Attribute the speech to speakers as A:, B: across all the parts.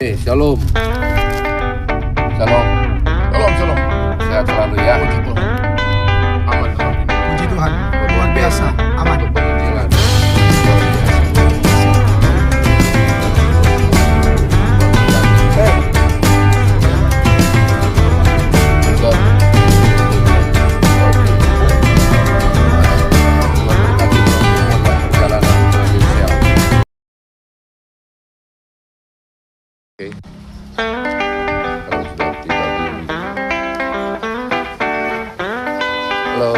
A: Shalom. Shalom.
B: Shalom, shalom.
A: Sehat selalu ya.
B: Puji Tuhan. Aman, alhamdulillah.
C: Puji Tuhan, luar biasa, aman.
A: Untuk penginjilan. Oke. Kalau sudah tiba di halo.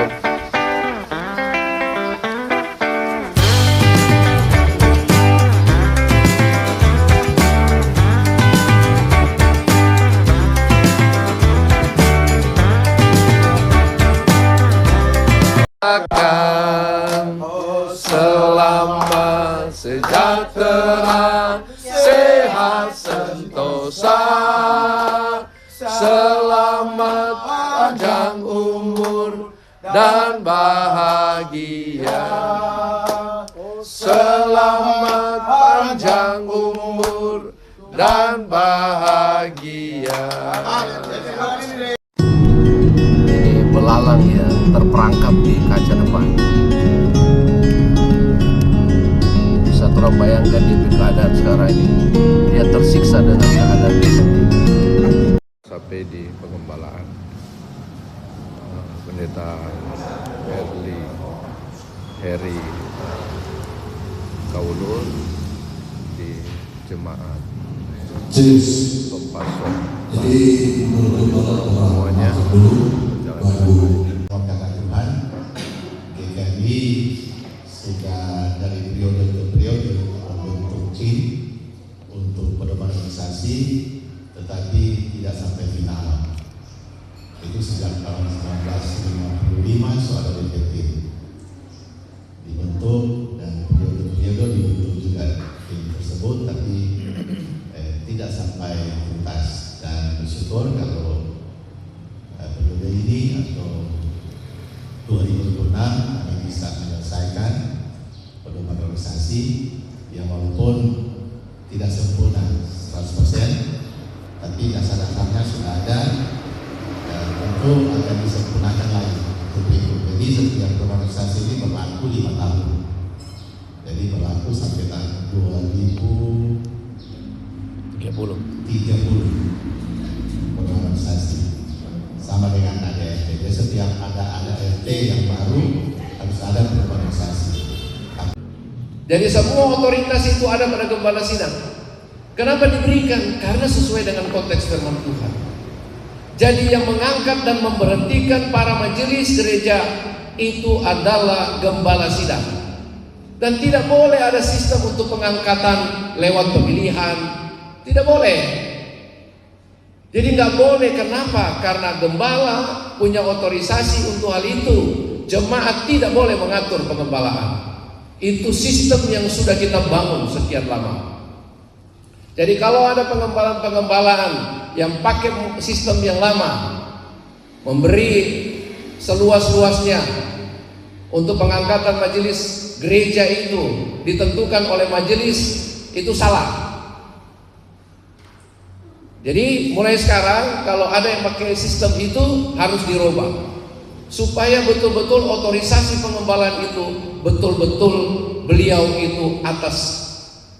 A: Akan selamat sejahtera sehat sentosa, selamat panjang umur dan bahagia. Selamat panjang umur dan bahagia. Ini belalang ya, terperangkap di kaca depan. Bisa orang bayangkan di keadaan sekarang ini, dia tersiksa dengan keadaan dia sendiri. Sampai di pengembalaan Pendeta Heri Kaulur di jemaat Pempasok. Jadi semuanya berjalan dengan baik.
D: Kata Tuhan, GKI sudah dari periode ke periode membentuk tim untuk berorganisasi, tetapi tidak sampai final. Itu sejak tahun 1955 sudah ada tim dibentuk, dan periode-periode dibentuk juga tim tersebut, tapi tidak sampai tuntas. Dan bersyukur kalau periode ini atau 2026 kami bisa menyelesaikan pedoman organisasi yang walaupun tidak sempurna 100%, tapi dasar-dasarnya sudah ada dan tentu akan disempurnakan lagi. Jadi setiap organisasi ini berlaku 5 tahun. Jadi berlaku sampai tahun 2030 organisasi. Sama dengan ADRT. Jadi setiap ada ADRT yang baru harus ada organisasi.
E: Jadi semua otoritas itu ada pada gembala sidang. Kenapa diberikan? Karena sesuai dengan konteks firman Tuhan. Jadi yang mengangkat dan memberhentikan para majelis gereja itu adalah gembala sidang. Dan tidak boleh ada sistem untuk pengangkatan lewat pemilihan. Tidak boleh. Jadi nggak boleh. Kenapa? Karena gembala punya otorisasi untuk hal itu. Jemaat tidak boleh mengatur pengembalaan. Itu sistem yang sudah kita bangun sekian lama. Jadi kalau ada pengembalaan yang pakai sistem yang lama, memberi seluas-luasnya untuk pengangkatan majelis gereja itu ditentukan oleh majelis, itu salah. Jadi mulai sekarang kalau ada yang pakai sistem itu harus dirubah, supaya betul-betul otorisasi pengembalaan itu betul-betul beliau itu atas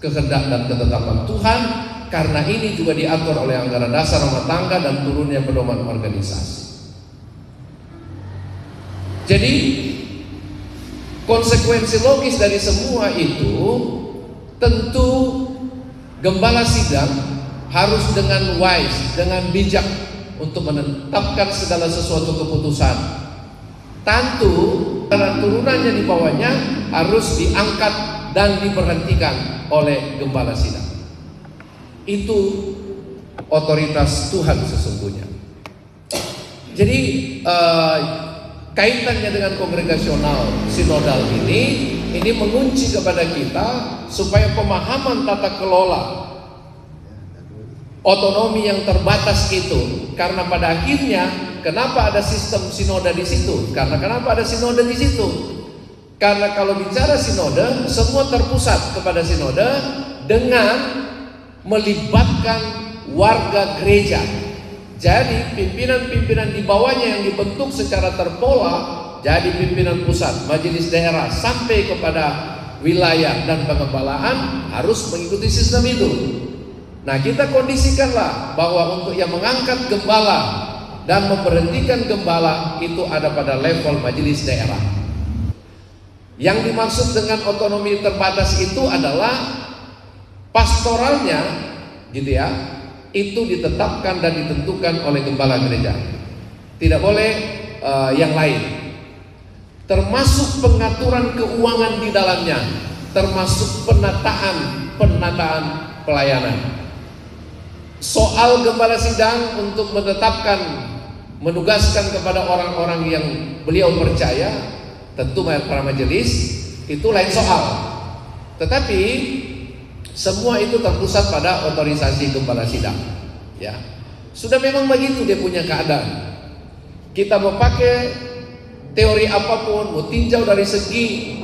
E: kehendak dan ketetapan Tuhan, karena ini juga diatur oleh anggaran dasar rumah tangga dan turunnya pedoman organisasi. Jadi konsekuensi logis dari semua itu, tentu gembala sidang harus dengan wise, dengan bijak untuk menetapkan segala sesuatu keputusan. Tentu karena turunannya di bawahnya harus diangkat dan diberhentikan oleh gembala sidang. Itu otoritas Tuhan sesungguhnya. Jadi kaitannya dengan kongregasional sinodal ini mengunci kepada kita supaya pemahaman tata kelola otonomi yang terbatas itu, karena pada akhirnya kenapa ada sistem sinode di situ? Kenapa ada sinode di situ? Karena kalau bicara sinode, semua terpusat kepada sinode dengan melibatkan warga gereja. Jadi pimpinan-pimpinan di bawahnya yang dibentuk secara terpola, jadi pimpinan pusat, majelis daerah, sampai kepada wilayah dan pengembalaan harus mengikuti sistem itu. Nah, kita kondisikanlah bahwa untuk yang mengangkat gembala dan memberhentikan gembala itu ada pada level majelis daerah. Yang dimaksud dengan otonomi terbatas itu adalah pastoralnya, gitu ya, itu ditetapkan dan ditentukan oleh gembala gereja. Tidak boleh yang lain. Termasuk pengaturan keuangan di dalamnya, termasuk penataan pelayanan. Soal gembala sidang untuk menetapkan, menugaskan kepada orang-orang yang beliau percaya, tentu para majelis, itu lain soal. Tetapi semua itu terpusat pada otorisasi gembala sidang. Ya, sudah memang begitu dia punya keadaan. Kita mau pakai teori apapun, mau tinjau dari segi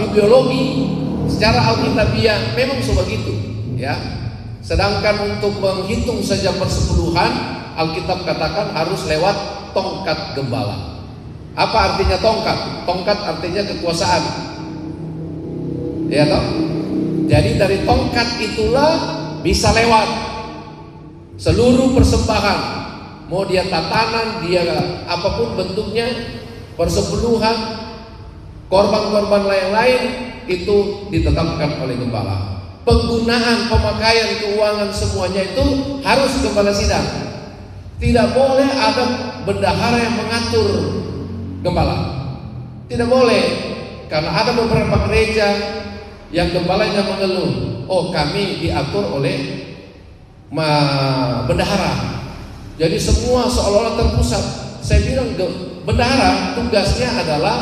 E: bibliologi, secara alkitabiah memang sebegitu. Ya, sedangkan untuk menghitung saja persepuluhan, Alkitab katakan harus lewat tongkat gembala. Apa artinya tongkat? Tongkat artinya kekuasaan. Ya toh? Jadi dari tongkat itulah bisa lewat seluruh persembahan, mau dia tatanan, dia apapun bentuknya, persepuluhan, korban-korban lain-lain, itu ditetapkan oleh gembala. Penggunaan, pemakaian keuangan semuanya itu harus gembala sidang. Tidak boleh ada bendahara yang mengatur gembala. Tidak boleh, karena ada beberapa gereja yang gembalanya mengeluh, oh kami diatur oleh bendahara. Jadi semua seolah-olah terpusat. Saya bilang bendahara tugasnya adalah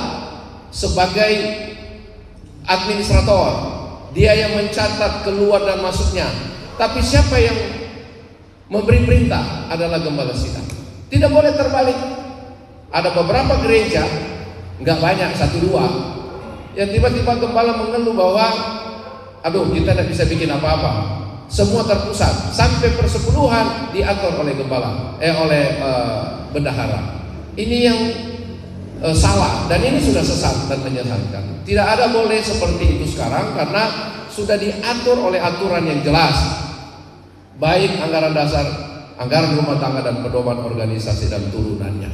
E: sebagai administrator. Dia yang mencatat keluar dan masuknya. Tapi siapa yang memberi perintah adalah gembala sidang. Tidak boleh terbalik. Ada beberapa gereja, nggak banyak, 1-2, yang tiba-tiba gembala mengeluh bahwa aduh kita tidak bisa bikin apa-apa. Semua terpusat, sampai persepuluhan diatur oleh gembala, oleh bendahara. Ini yang salah, dan ini sudah sesat dan menyesatkan. Tidak ada boleh seperti itu sekarang, karena sudah diatur oleh aturan yang jelas, baik anggaran dasar, anggaran rumah tangga, dan pedoman organisasi dan turunannya.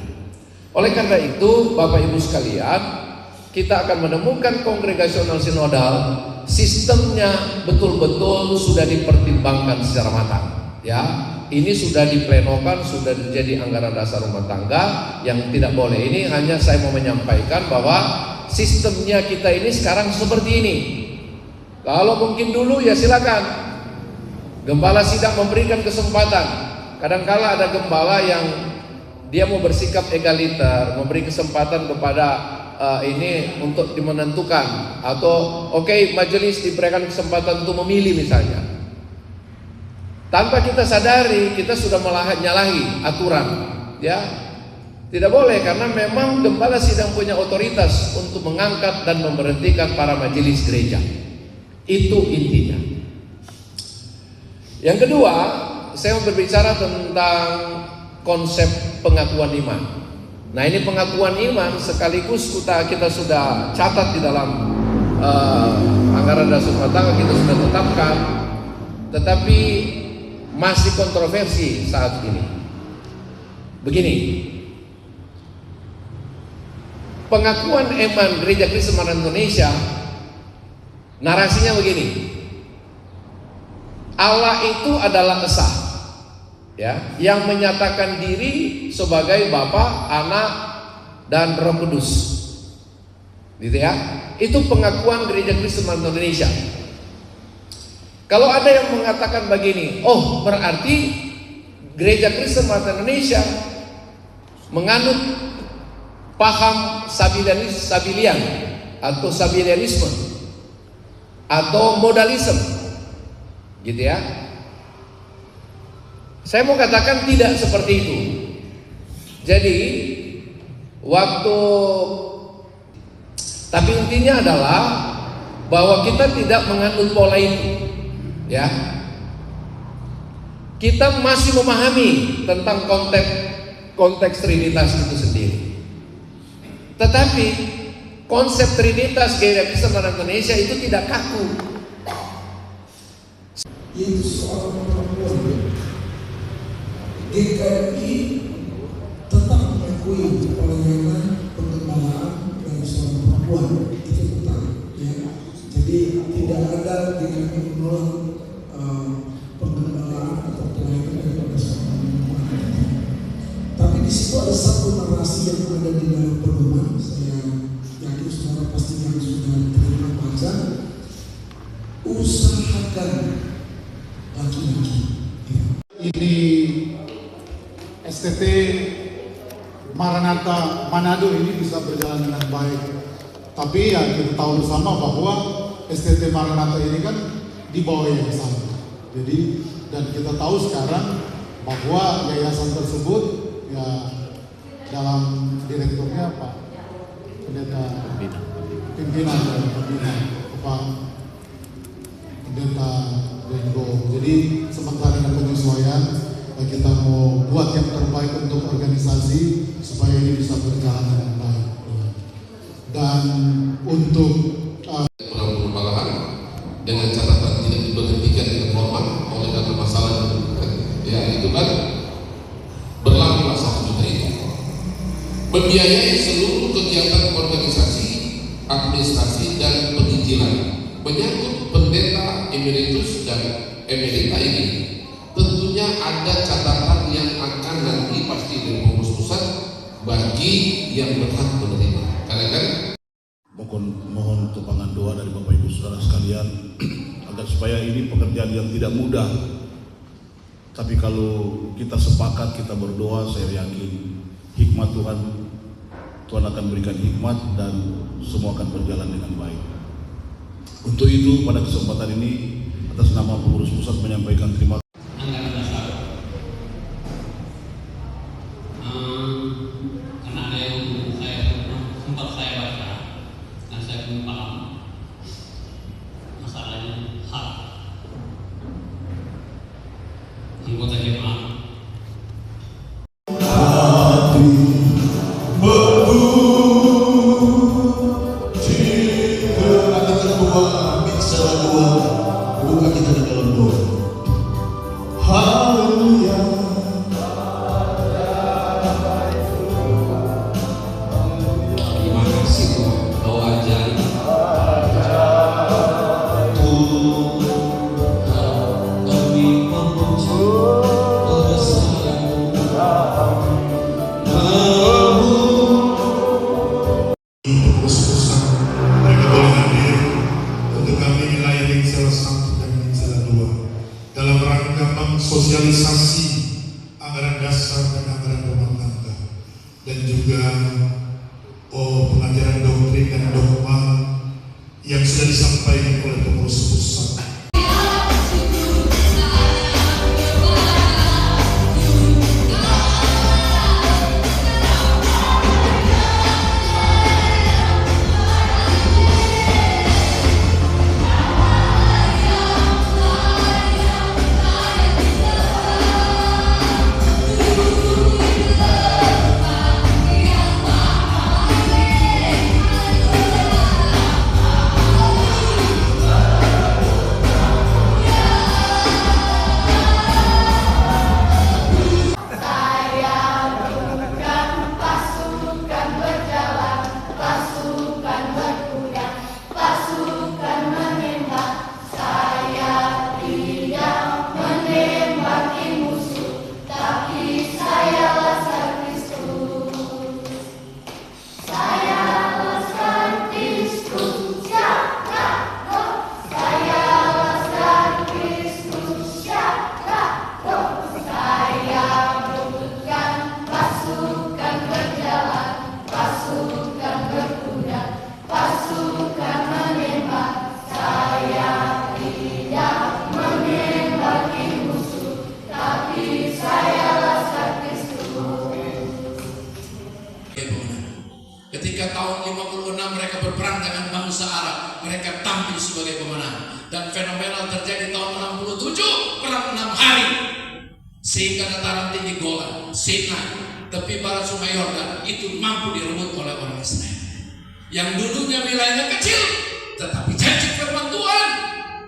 E: Oleh karena itu, Bapak Ibu sekalian, kita akan menemukan kongregasional sinodal, sistemnya betul-betul sudah dipertimbangkan secara matang. Ya, ini sudah diplenokan, sudah menjadi anggaran dasar rumah tangga yang tidak boleh. Ini hanya saya mau menyampaikan bahwa sistemnya kita ini sekarang seperti ini. Kalau mungkin dulu ya silakan, gembala sidang memberikan kesempatan. Kadang-kala ada gembala yang dia mau bersikap egaliter, memberi kesempatan kepada ini untuk menentukan, atau oke, majelis diberikan kesempatan untuk memilih misalnya. Tanpa kita sadari, kita sudah menyalahi aturan. Ya, tidak boleh, karena memang gembala sidang punya otoritas untuk mengangkat dan memberhentikan para majelis gereja. Itu intinya. Yang kedua, saya mau berbicara tentang konsep pengakuan iman. Nah, ini pengakuan iman sekaligus kita sudah catat di dalam anggaran dasar rumah tangga, kita sudah tetapkan, tetapi masih kontroversi saat ini. Begini, pengakuan iman Gereja Kristen Indonesia, narasinya begini: Allah itu adalah esa, ya, yang menyatakan diri sebagai Bapa, Anak, dan Roh Kudus, gitu ya. Itu pengakuan Gereja Kristen Indonesia. Kalau ada yang mengatakan begini, oh berarti Gereja Kristen Indonesia menganut paham Sabilian atau Sabilianisme atau modalisme, gitu ya. Saya mau katakan tidak seperti itu. Jadi tapi intinya adalah bahwa kita tidak menganut pola itu, ya. kita masih memahami tentang konteks Trinitas itu sendiri. Tetapi konsep Trinitas Gereja Kristen Indonesia itu tidak kaku.
F: Itu soal perempuan. GKI tetap mengakui pelayanan pengembangan dari seorang perempuan, itu tetap, ya. Jadi tidak ada GKI menolak pengembangan atau pelayanan daripada seorang perempuan. Tapi di situ ada satu narasi yang ada di dalam pedoman. Saya yakin saudara pasti yang sudah terima baca. Usahakan laki-laki.
C: Ini STT Maranatha Manado ini bisa berjalan dengan baik. Tapi ya kita tahu bersama bahwa STT Maranatha ini kan di bawah yayasan. Jadi dan kita tahu sekarang bahwa yayasan tersebut ya dalam direkturnya Pak Pendeta pimpinan dan pembina Pak Pendeta Rengo. Jadi sementara dengan penyesuaian kita mau buat yang terbaik untuk organisasi supaya ini bisa berjalan dengan baik. Dan untuk
B: malahan dengan catatan tidak diberhentikan dengan hormat oleh karena masalah ya itu kan berlakulah 1 juta itu membiayai seluruh kegiatan organisasi, administrasi dan perizinan menyangkut pendeta emeritus dan emerita ini. Tentunya ada catatan yang akan nanti pasti dari pengurus pusat bagi yang berhak menerima. Karena kan
G: mohon tumpangan doa dari Bapak Ibu Saudara sekalian agar supaya ini pekerjaan yang tidak mudah. Tapi kalau kita sepakat, kita berdoa, saya yakin hikmat Tuhan akan berikan hikmat dan semua akan berjalan dengan baik. Untuk itu pada kesempatan ini atas nama pengurus pusat menyampaikan terima kasih.
H: Anggaran dasar karena ada yang sempat saya baca dan saya pun paham masalahnya hak anggota jemaat. Terima kasih Tuhan, doa ajaib. Kami memuji kebesaran-Mu.
I: Pengurus pusat mereka boleh hadir untuk kami melayani Sela 1 dan Sela 2 dalam rangka mensosialisasi anggaran dasar dan anggaran rumah tangga dan juga pengajaran doktrin dan dogma yang sudah disampaikan oleh pengurus pusat.
E: Ketika tahun 56 mereka berperang dengan bangsa Arab, mereka tampil sebagai pemenang. Dan fenomenal terjadi tahun 67, perang 6 hari.
B: sehingga dataran tinggi Golan, Sinai, tepi barat Sungai Yordan itu mampu direbut oleh orang Israel. Yang dulunya wilayahnya kecil, tetapi janji firman Tuhan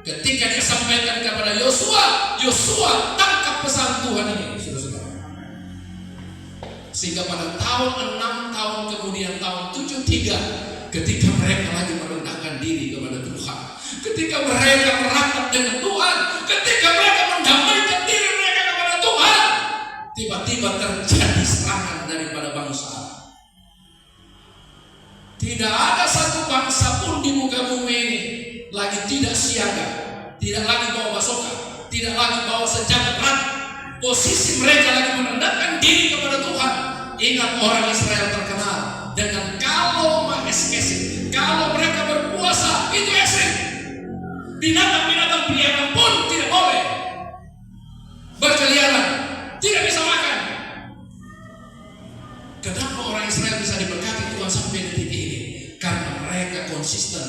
B: ketika disampaikan kepada Yosua, Yosua tangkap pesan Tuhan ini, saudara-saudara. Sehingga pada tahun 6 tahun kemudian, tahun 73, ketika mereka lagi merendahkan diri kepada Tuhan, ketika mereka merapat dengan Tuhan, ketika mereka mendamaikan diri mereka kepada Tuhan, tiba-tiba terjadi serangan daripada bangsa Arab. Tidak ada satu bangsa pun di muka bumi ini lagi tidak siaga, tidak lagi bawa basoka, tidak lagi bawa senjata perang. Posisi mereka lagi merendahkan diri kepada Tuhan. Ingat, orang Israel terkenal dengan kalau maeskesi, kalau mereka berpuasa itu ekstrim. Binatang-binatang peliharaan pun tidak boleh berkeliaran, tidak bisa makan. Kenapa orang Israel bisa diberkati Tuhan sampai detik ini? Karena mereka konsisten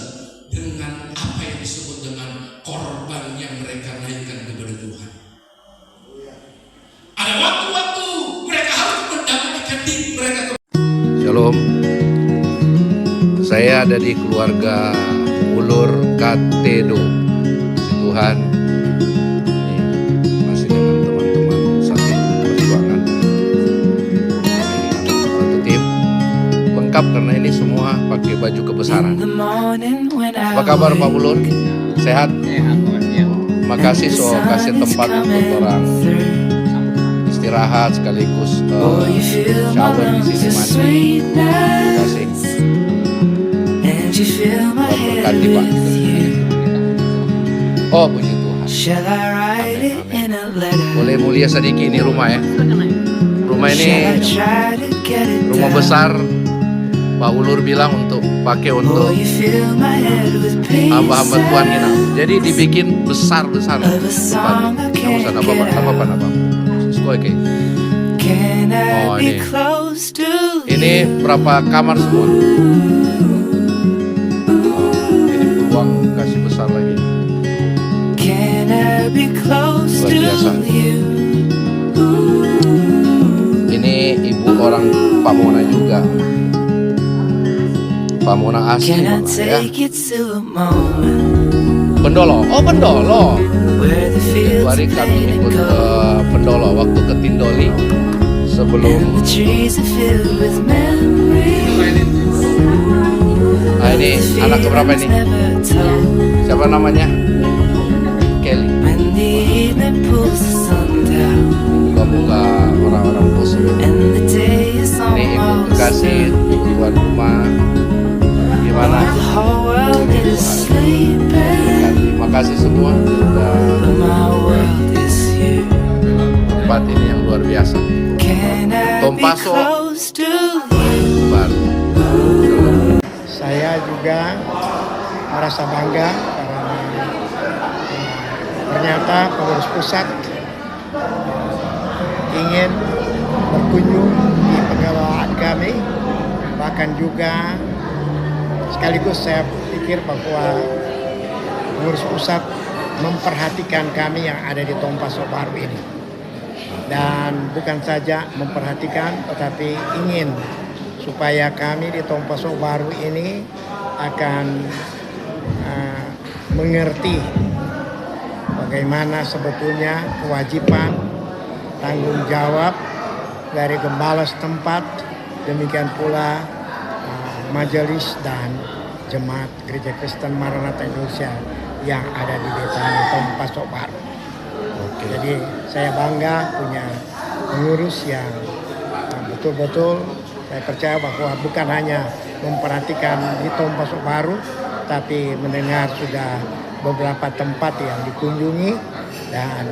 B: dengan apa yang disebut dengan korban yang mereka naikkan kepada Tuhan. Ada waktu-waktu mereka harus mendamaikan diri mereka.
A: Shalom. Saya ada di keluarga Ulur Katedo. Puji Tuhan. Ini masih dengan teman-teman satu perjuangan. Satu tim lengkap karena ini semua pakai baju kebesaran. Apa kabar Pak Ulur? Sehat? Makasih so kasih tempat untuk orang istirahat sekaligus shower di sini mandi. Terima kasih. Berkati Pak. Oh puji Tuhan. Amin, amin. Boleh mulia sedikit ini rumah ya. Rumah ini rumah besar. Pak Ulur bilang untuk pakai untuk hamba-hamba Tuhan nginap. Jadi dibikin besar-besar. Nama apa? Oke. Oh ini berapa kamar semua? Ini peluang kasih besar lagi. Luar biasa. Ini ibu orang Pamona juga. Pamona asli malah, ya. Pendolo. Oh Pendolo. Itu hari kami ikut Pendolo waktu ke Tindoli sebelum. Nah ini anak keberapa ini? Siapa namanya? Kelly. Moga-moga orang-orang khusus. Ini ibu kekasih tuan rumah. Gimana? Terima kasih semua sudah tempat ini yang luar biasa. Tompaso baru.
J: Saya juga merasa bangga karena ternyata pengurus pusat ingin berkunjung di penggalaan kami, bahkan juga sekaligus saya pikir bahwa pengurus pusat memperhatikan kami yang ada di Tompaso baru ini. Dan bukan saja memperhatikan, tetapi ingin supaya kami di Tompaso baru ini akan mengerti bagaimana sebetulnya kewajiban, tanggung jawab dari gembala setempat, demikian pula majelis dan jemaat Gereja Kristen Maranatha Indonesia yang ada di Betani Tompaso Baru. Jadi saya bangga punya pengurus yang betul-betul saya percaya bahwa bukan hanya memperhatikan di Tompaso Baru, tapi mendengar sudah beberapa tempat yang dikunjungi, dan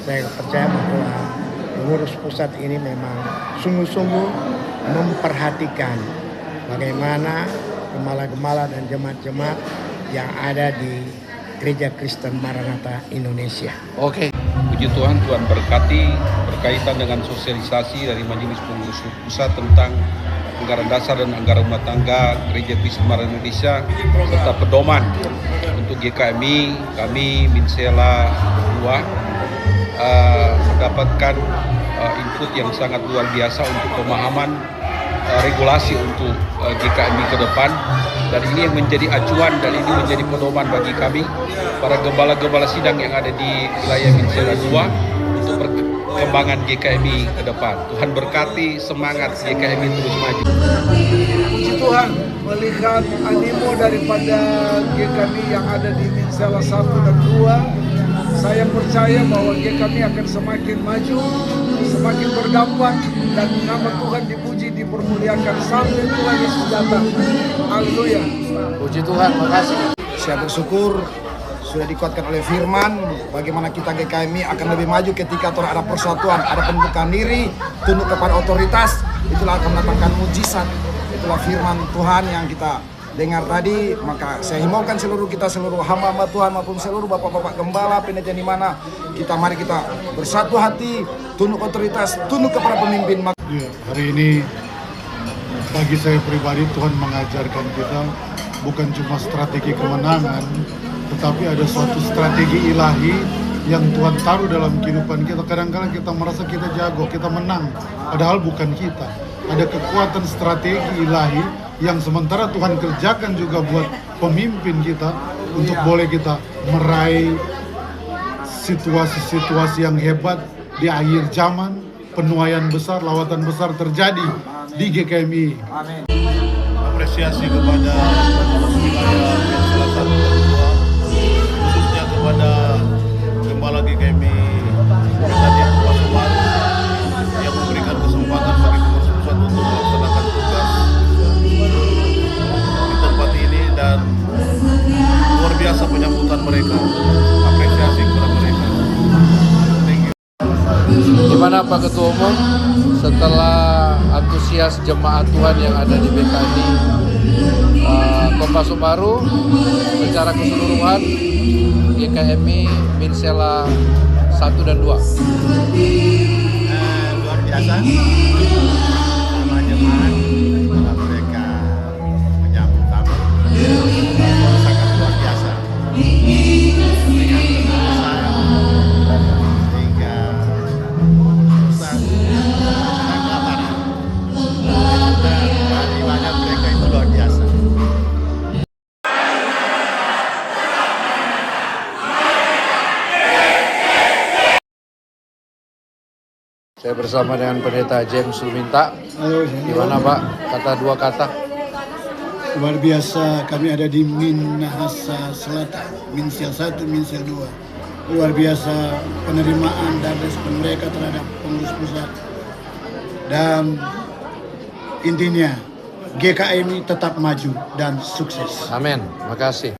J: saya percaya bahwa pengurus pusat ini memang sungguh-sungguh memperhatikan bagaimana gembala-gembala dan jemaat-jemaat yang ada di Gereja Kristen Maranatha Indonesia.
A: Oke.
K: Puji Tuhan, Tuhan berkati berkaitan dengan sosialisasi dari Majelis Pengurus Pusat tentang anggaran dasar dan anggaran rumah tangga Gereja Kristen Maranatha Indonesia serta pedoman untuk GKMI. Kami Minsela 2 mendapatkan input yang sangat luar biasa untuk pemahaman regulasi untuk GKMI ke depan, dan ini yang menjadi acuan dan ini menjadi pedoman bagi kami para gembala-gembala sidang yang ada di wilayah Minsela 2 untuk perkembangan GKMI ke depan. Tuhan berkati, semangat GKMI terus maju.
F: Puji Tuhan, melihat animo daripada GKMI yang ada di Minsela 1 dan 2, saya percaya bahwa GKMI akan semakin maju, semakin berdampak, dan nama Tuhan dipuji, dipermuliakan sampai Tuhan Yesus datang. Haleluya.
J: Puji Tuhan, makasih. Saya bersyukur sudah dikuatkan oleh firman bagaimana kita GKMI akan lebih maju ketika ada persatuan, ada pembukaan diri, tunduk kepada otoritas. Itulah akan mendatangkan mujizat. Itulah firman Tuhan yang kita dengar tadi. Maka saya himbaukan seluruh hamba-hamba Tuhan maupun seluruh bapak-bapak gembala, panitia di mana kita, mari kita bersatu hati, tunduk otoritas, tunduk kepada pemimpin.
C: Ya, hari ini bagi saya pribadi Tuhan mengajarkan kita bukan cuma strategi kemenangan, tetapi ada suatu strategi ilahi yang Tuhan taruh dalam kehidupan kita. Kadang-kadang kita merasa kita jago, kita menang, padahal bukan kita. Ada kekuatan strategi ilahi yang sementara Tuhan kerjakan juga buat pemimpin kita untuk boleh kita meraih situasi-situasi yang hebat di akhir zaman. Penuaian besar, lawatan besar terjadi di GKMI.
G: Apresiasi kepada pengurus wilayah Minsela 1 dan 2, khususnya kepada Gembala GKMI Brigadier Pasumaru yang memberikan kesempatan bagi pengurus pusat untuk melaksanakan tugas di tempat ini, dan luar biasa penyambutan mereka. Apresiasi kepada mereka.
A: Gimana Pak Ketua Umum, setelah antusias jemaat Tuhan yang ada di BKMI Kompas Baru secara keseluruhan GKMI Minsela 1 dan 2?
D: Luar biasa sama jemaat, mereka menyambut tamu sangat luar biasa dengan ketulusan hingga pusat dan keamanan. Dari banyak mereka itu luar biasa.
A: Saya bersama dengan Pendeta James Luminta. Gimana Pak, dua kata?
L: Luar biasa, kami ada di Minahasa Selatan, Minsel 1, Minsel 2. Luar biasa penerimaan dan respon mereka terhadap pengurus pusat. Dan intinya GKMI tetap maju dan sukses.
A: Amin, makasih.